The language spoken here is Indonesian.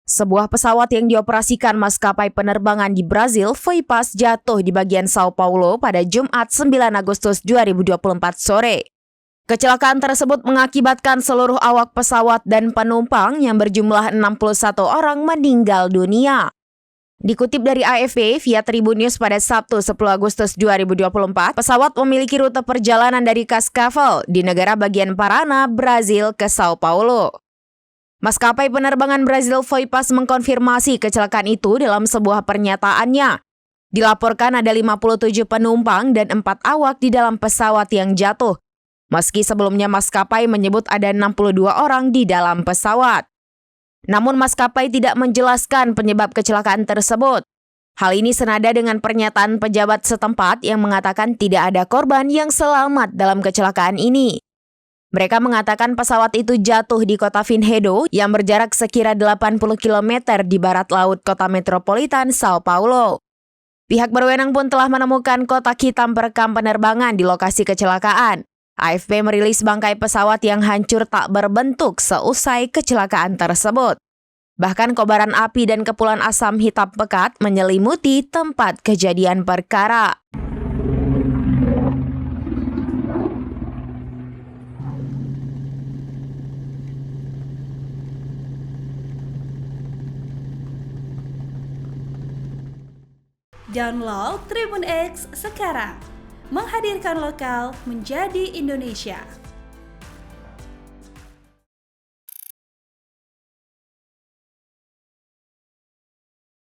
Sebuah pesawat yang dioperasikan maskapai penerbangan di Brazil, Voipas, jatuh di bagian Sao Paulo pada Jumat 9 Agustus 2024 sore. Kecelakaan tersebut mengakibatkan seluruh awak pesawat dan penumpang yang berjumlah 61 orang meninggal dunia. Dikutip dari AFP via Tribun News pada Sabtu 10 Agustus 2024, pesawat memiliki rute perjalanan dari Cascavel di negara bagian Paraná, Brazil ke Sao Paulo. Maskapai penerbangan Brazil Voipas mengkonfirmasi kecelakaan itu dalam sebuah pernyataannya. Dilaporkan ada 57 penumpang dan 4 awak di dalam pesawat yang jatuh. Meski sebelumnya maskapai menyebut ada 62 orang di dalam pesawat. Namun maskapai tidak menjelaskan penyebab kecelakaan tersebut. Hal ini senada dengan pernyataan pejabat setempat yang mengatakan tidak ada korban yang selamat dalam kecelakaan ini. Mereka mengatakan pesawat itu jatuh di kota Vinhedo yang berjarak sekira 80 km di barat laut kota metropolitan Sao Paulo. Pihak berwenang pun telah menemukan kotak hitam perekam penerbangan di lokasi kecelakaan. AFP merilis bangkai pesawat yang hancur tak berbentuk seusai kecelakaan tersebut. Bahkan kobaran api dan kepulan asam hitam pekat menyelimuti tempat kejadian perkara. Download Tribun X sekarang, menghadirkan lokal menjadi Indonesia.